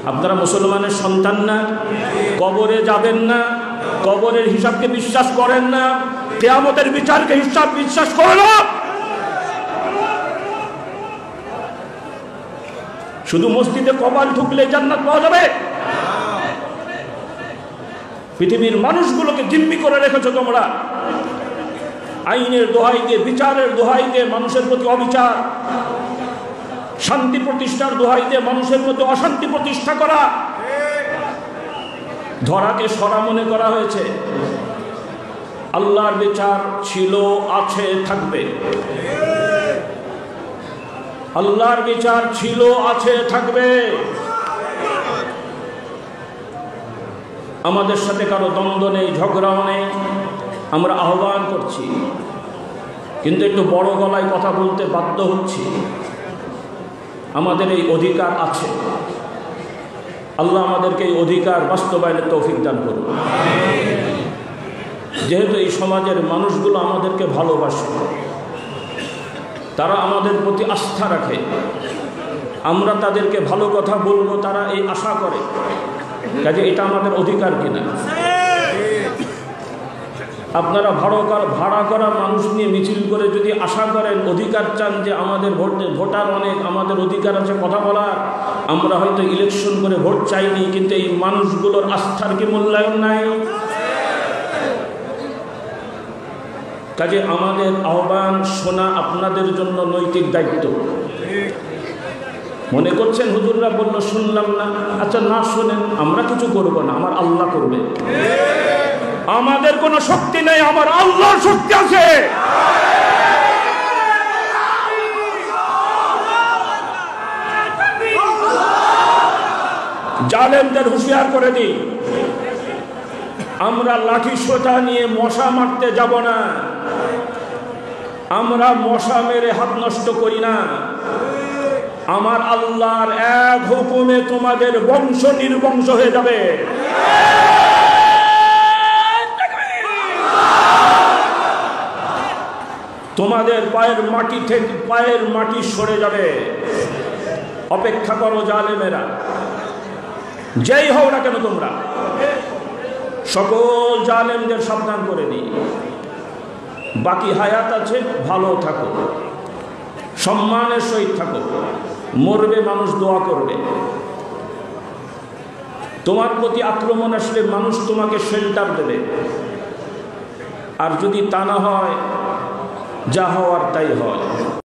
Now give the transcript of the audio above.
আপনারা মুসলমানের সন্তান না? কবরে যাবেন না? কবরের হিসাবকে বিশ্বাস করেন না? কিয়ামতের বিচারকে বিশ্বাস করেন না? শুধু মসজিদে কপাল ঠুকলে জান্নাত পাওয়া যাবে? পৃথিবীর মানুষগুলোকে জিম্মি করে রেখেছো তোমরা। আইনের দোহাই দিয়ে, বিচারের দোহাই দিয়ে মানুষের প্রতি অবিচার, শান্তি প্রতিষ্ঠার দোহাই দিয়ে মানুষের প্রতি অশান্তি প্রতিষ্ঠা করা। ধরাকে সরা মনে করা হয়েছে। আল্লাহর বিচার ছিল, আছে, থাকবে। আল্লাহর বিচার ছিল, আছে, থাকবে। আমাদের সাথে কারো দ্বন্দ্ব নেই, ঝগড়াও নেই। আমরা আহ্বান করছি, কিন্তু একটু বড় গলায় কথা বলতে বাধ্য হচ্ছি। আমাদের এই অধিকার আছে। আল্লাহ আমাদেরকে এই অধিকার বাস্তবায়নের তৌফিক দান করুন। যেহেতু এই সমাজের মানুষগুলো আমাদেরকে ভালোবাসে, তারা আমাদের প্রতি আস্থা রাখে, আমরা তাদেরকে ভালো কথা বলবো, তারা এই আশা করে। কাজে এটা আমাদের অধিকার কিনা? আপনারা ভাড়া করা মানুষ নিয়ে মিছিল করে যদি আশা করেন, অধিকার চান যে আমাদের ভোটার অনেক, আমাদের অধিকার আছে কথা বলার, আমরা হয়তো ইলেকশন করে ভোট চাইনি, কিন্তু এই মানুষগুলোর আস্থার কি মূল্যায়ন নাই? কাজে আমাদের আহ্বান শোনা আপনাদের জন্য নৈতিক দায়িত্ব। মনে করছেন হুজুররা বলল শুনলাম না, আচ্ছা না শোনেন, আমরা কিছু করব না, আমার আল্লাহ করবে। আমাদের কোনো শক্তি নেই, আমার আল্লাহর শক্তি আছে। জালেমদের হুঁশিয়ার করে দিই, আমরা লাঠি সোটা নিয়ে মশা মারতে যাব না। আমরা মশা মেরে হাত নষ্ট করি না। আমার আল্লাহর এক হুকুমে তোমাদের বংশ নির্বংশ হয়ে যাবে। তোমাদের পায়ের মাটি সরে যাবে। অপেক্ষা করো জালেমেরা, যেই হও না কেন তোমরা। সকল জালেমদের সাবধান করে দিই, বাকি হায়াত আছে, ভালো থাকো, সম্মানের সহিত থাকো। মরবে মানুষ দোয়া করবে। তোমার প্রতি আক্রমণ আসলে মানুষ তোমাকে শেল্টার দেবে। আর যদি তা না হয়, যা হওয়ার তাই হয়।